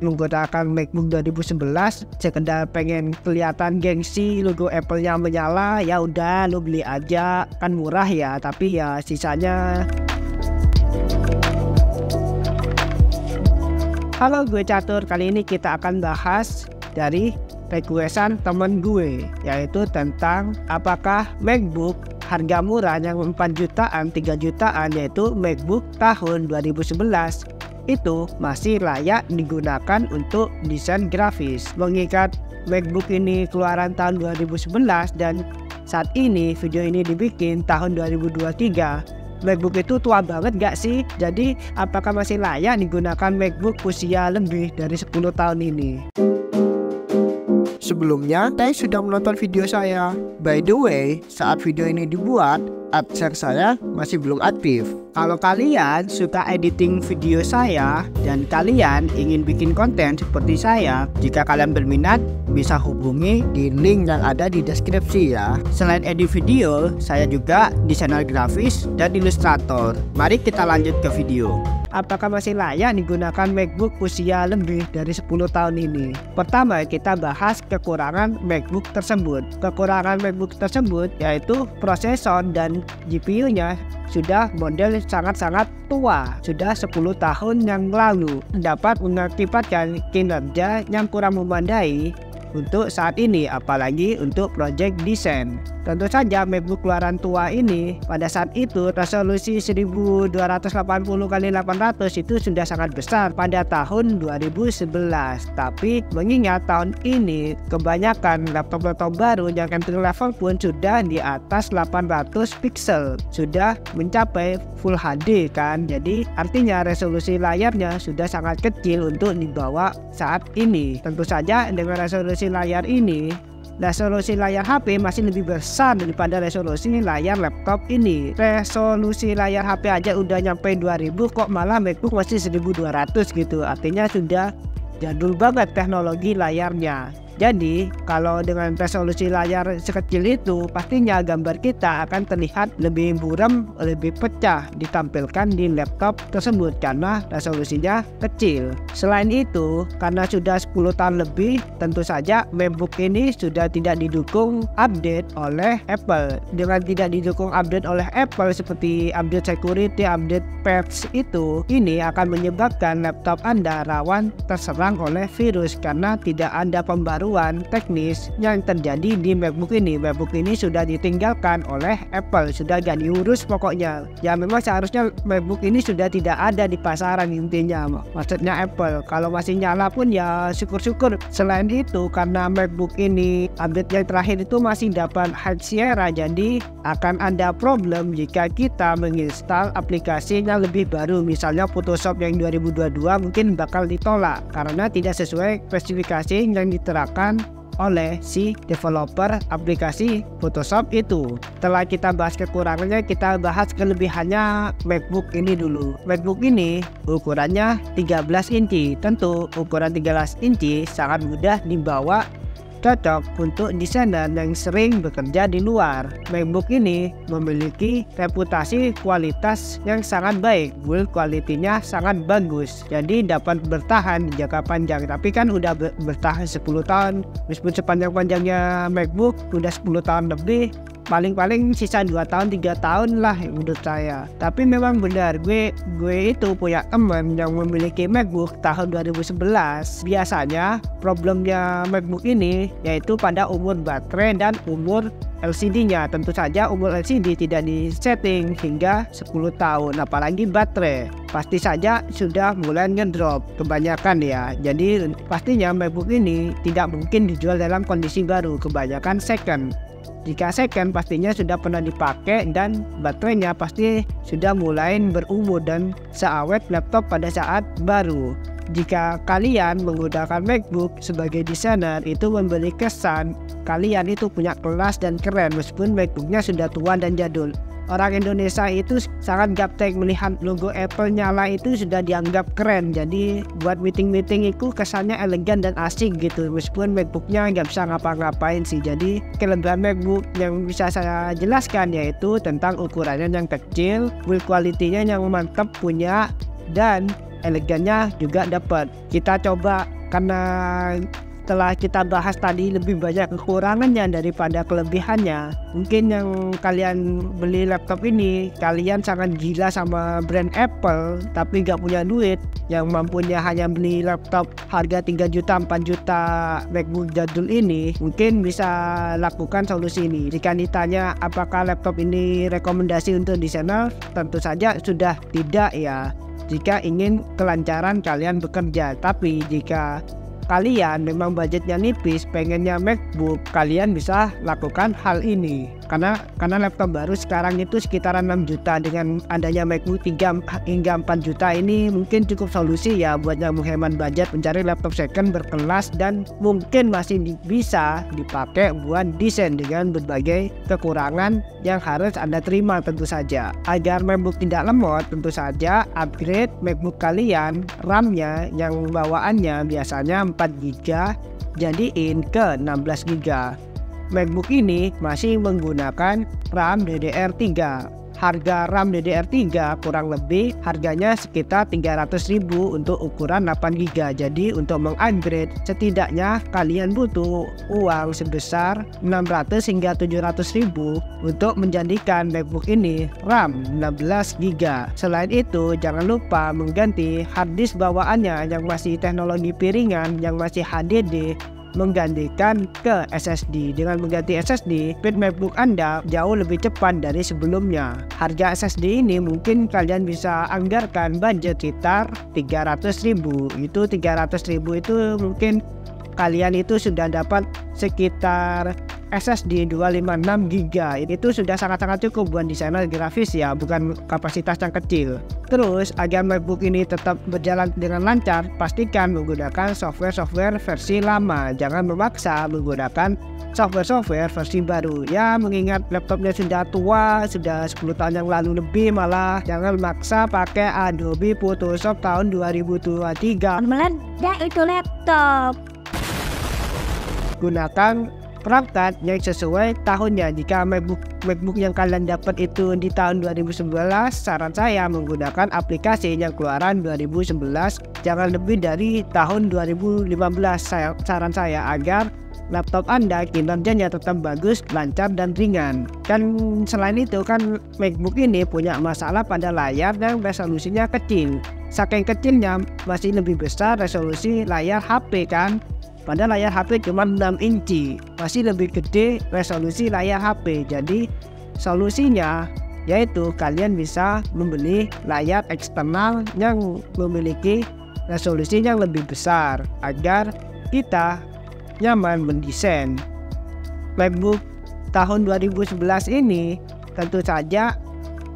menggunakan MacBook 2011 sekedar pengen kelihatan gengsi, logo Apple-nya menyala, ya udah lo beli aja, kan murah ya, tapi ya sisanya. Halo, gue Catur. Kali ini kita akan bahas dari requestan temen gue, yaitu tentang apakah MacBook harga murah yang 4 jutaan, 3 jutaan, yaitu MacBook tahun 2011 itu masih layak digunakan untuk desain grafis. Mengingat MacBook ini keluaran tahun 2011 dan saat ini video ini dibikin tahun 2023, MacBook itu tua banget gak sih? Jadi apakah masih layak digunakan MacBook usia lebih dari 10 tahun ini? Sebelumnya, saya sudah menonton video saya. By the way, saat video ini dibuat, adsense saya masih belum aktif. Kalau kalian suka editing video saya dan kalian ingin bikin konten seperti saya, jika kalian berminat, bisa hubungi di link yang ada di deskripsi ya. Selain edit video, saya juga desainer grafis dan ilustrator. Mari kita lanjut ke video. Apakah masih layak digunakan MacBook usia lebih dari 10 tahun ini? Pertama, kita bahas kekurangan MacBook tersebut. Kekurangan MacBook tersebut yaitu prosesor dan GPU-nya sudah model sangat-sangat tua, sudah 10 tahun yang lalu, dapat mengakibatkan kinerja yang kurang memadai untuk saat ini, apalagi untuk project desain. Tentu saja MacBook keluaran tua ini pada saat itu resolusi 1280x800 itu sudah sangat besar pada tahun 2011. Tapi mengingat tahun ini kebanyakan laptop-laptop baru yang entry level pun sudah di atas 800 pixel, sudah mencapai Full HD kan. Jadi artinya resolusi layarnya sudah sangat kecil untuk dibawa saat ini. Tentu saja dengan resolusi layar ini, resolusi layar HP masih lebih besar daripada resolusi layar laptop ini. Resolusi layar HP aja udah nyampe 2000, kok malah MacBook masih 1200 gitu. Artinya sudah jadul banget teknologi layarnya. Jadi kalau dengan resolusi layar sekecil itu, pastinya gambar kita akan terlihat lebih buram, lebih pecah ditampilkan di laptop tersebut karena resolusinya kecil. Selain itu, karena sudah 10 tahun lebih, tentu saja MacBook ini sudah tidak didukung update oleh Apple. Dengan tidak didukung update oleh Apple seperti update security, update patch itu, ini akan menyebabkan laptop Anda rawan terserang oleh virus karena tidak ada pembaruan teknis yang terjadi di MacBook ini. MacBook ini sudah ditinggalkan oleh Apple, sudah gak diurus pokoknya. Ya memang seharusnya MacBook ini sudah tidak ada di pasaran intinya, maksudnya Apple. Kalau masih nyala pun ya syukur-syukur. Selain itu, karena MacBook ini update yang terakhir itu masih dapat High Sierra, jadi akan ada problem jika kita menginstal aplikasi yang lebih baru. Misalnya Photoshop yang 2022 mungkin bakal ditolak karena tidak sesuai spesifikasi yang diterapkan oleh si developer aplikasi Photoshop itu. Setelah kita bahas kekurangannya, kita bahas kelebihannya MacBook ini dulu. MacBook ini ukurannya 13 inci. Tentu ukuran 13 inci sangat mudah dibawa, cocok untuk desainer yang sering bekerja di luar. MacBook ini memiliki reputasi kualitas yang sangat baik, build quality-nya sangat bagus, jadi dapat bertahan di jangka panjang. Tapi kan udah bertahan 10 tahun, meskipun sepanjang-panjangnya MacBook udah 10 tahun lebih, paling-paling sisa 2 tahun 3 tahun lah menurut saya. Tapi memang benar, gue itu punya temen yang memiliki MacBook tahun 2011. Biasanya problemnya MacBook ini yaitu pada umur baterai dan umur LCD-nya. Tentu saja umur LCD tidak disetting hingga 10 tahun, apalagi baterai pasti saja sudah mulai ngedrop kebanyakan ya. Jadi pastinya MacBook ini tidak mungkin dijual dalam kondisi baru, kebanyakan second. Jika second pastinya sudah pernah dipakai dan baterainya pasti sudah mulai berumur dan seawet laptop pada saat baru. Jika kalian menggunakan MacBook sebagai desainer, itu memberi kesan kalian itu punya kelas dan keren meskipun MacBooknya sudah tua dan jadul. Orang Indonesia itu sangat gaptek, melihat logo Apple nyala itu sudah dianggap keren. Jadi buat meeting-meeting itu kesannya elegan dan asik gitu, meskipun MacBooknya nggak bisa ngapa-ngapain sih. Jadi kelebihan MacBook yang bisa saya jelaskan yaitu tentang ukurannya yang kecil, build quality-nya yang mantap punya, dan elegannya juga dapat. Kita coba, karena setelah kita bahas tadi lebih banyak kekurangannya daripada kelebihannya. Mungkin yang kalian beli laptop ini, kalian sangat gila sama brand Apple tapi nggak punya duit, yang mampunya hanya beli laptop harga 3 juta 4 juta MacBook jadul ini, mungkin bisa lakukan solusi ini. Jika ditanya apakah laptop ini rekomendasi untuk desainer, tentu saja sudah tidak ya, jika ingin kelancaran kalian bekerja. Tapi jika kalian memang budgetnya nipis, pengennya MacBook, kalian bisa lakukan hal ini. Karena laptop baru sekarang itu sekitaran 6 juta. Dengan adanya MacBook 3 hingga 4 juta ini mungkin cukup solusi ya buat yang menghemat budget, mencari laptop second berkelas dan mungkin masih bisa dipakai buat desain dengan berbagai kekurangan yang harus Anda terima tentu saja. Agar MacBook tidak lemot, tentu saja upgrade MacBook kalian, RAM-nya yang bawaannya biasanya 4 GB jadiin ke 16 GB. MacBook ini masih menggunakan RAM DDR3. Harga RAM DDR3 kurang lebih harganya sekitar 300.000 untuk ukuran 8 GB. Jadi untuk mengupgrade setidaknya kalian butuh uang sebesar 600 hingga 700.000 untuk menjadikan MacBook ini RAM 16 GB. Selain itu jangan lupa mengganti hard disk bawaannya yang masih teknologi piringan, yang masih HDD, menggantikan ke SSD. Dengan mengganti SSD, speed MacBook Anda jauh lebih cepat dari sebelumnya. Harga SSD ini mungkin kalian bisa anggarkan budget sekitar 300.000. Itu 300.000 itu mungkin kalian itu sudah dapat sekitar SSD 256 GB. Itu sudah sangat-sangat cukup buat desainer grafis ya, bukan kapasitas yang kecil. Terus agar MacBook ini tetap berjalan dengan lancar, pastikan menggunakan software-software versi lama. Jangan memaksa menggunakan software-software versi baru. Ya, mengingat laptopnya sudah tua, sudah 10 tahun yang lalu lebih malah. Jangan memaksa pakai Adobe Photoshop tahun 2023. Meledak itu laptop. Gunakan perangkat yang sesuai tahunnya. Jika MacBook yang kalian dapat itu di tahun 2011, saran saya menggunakan aplikasi yang keluaran 2011, jangan lebih dari tahun 2015. Saran saya agar laptop Anda kinerjanya tetap bagus, lancar dan ringan. Dan selain itu kan MacBook ini punya masalah pada layar dan resolusinya kecil. Saking kecilnya masih lebih besar resolusi layar HP kan. Pada layar HP cuma 6 inci, masih lebih gede resolusi layar HP. Jadi solusinya yaitu kalian bisa membeli layar eksternal yang memiliki resolusi yang lebih besar agar kita nyaman mendesain. MacBook tahun 2011 ini tentu saja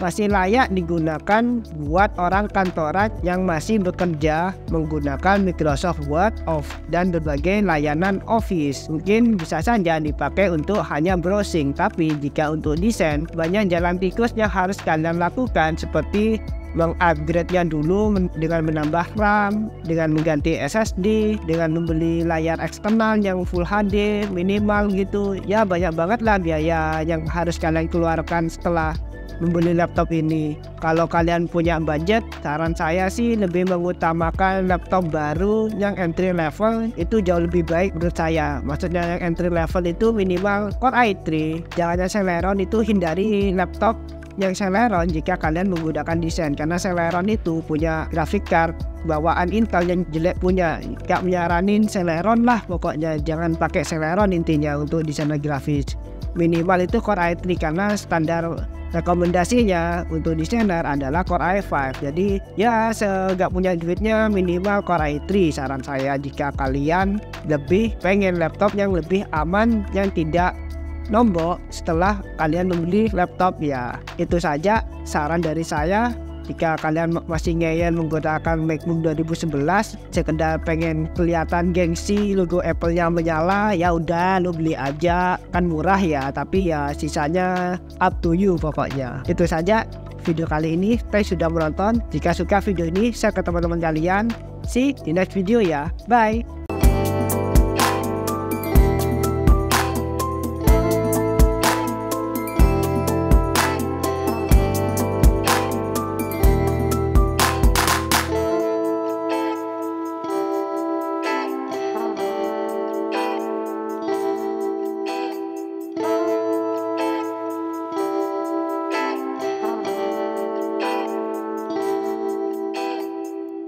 masih layak digunakan buat orang kantoran yang masih bekerja menggunakan Microsoft Word, dan berbagai layanan Office. Mungkin bisa saja dipakai untuk hanya browsing, tapi jika untuk desain, banyak jalan tikus yang harus kalian lakukan seperti mengupgrade-nya dulu dengan menambah RAM, dengan mengganti SSD, dengan membeli layar eksternal yang Full HD minimal gitu. Ya banyak banget lah biaya yang harus kalian keluarkan setelah membeli laptop ini. Kalau kalian punya budget, saran saya sih lebih mengutamakan laptop baru yang entry level, itu jauh lebih baik menurut saya. Maksudnya yang entry level itu minimal Core i3, jangan yang Celeron. Itu hindari laptop yang Celeron jika kalian menggunakan desain, karena Celeron itu punya graphic card bawaan Intel yang jelek punya. Gak menyaranin Celeron lah pokoknya, jangan pakai Celeron intinya untuk desainer grafis. Minimal itu Core i3 karena standar rekomendasinya untuk desainer adalah Core i5. Jadi ya segak punya duitnya minimal Core i3 saran saya jika kalian lebih pengen laptop yang lebih aman, yang tidak nombok setelah kalian membeli laptop ya. Itu saja saran dari saya. Jika kalian masih ngeyel menggunakan MacBook 2011 sekedar pengen kelihatan gengsi logo Apple-nya menyala, ya udah lo beli aja, kan murah ya, tapi ya sisanya up to you pokoknya. Itu saja video kali ini. Thanks sudah menonton. Jika suka video ini share ke teman-teman kalian. See you di next video ya. Bye.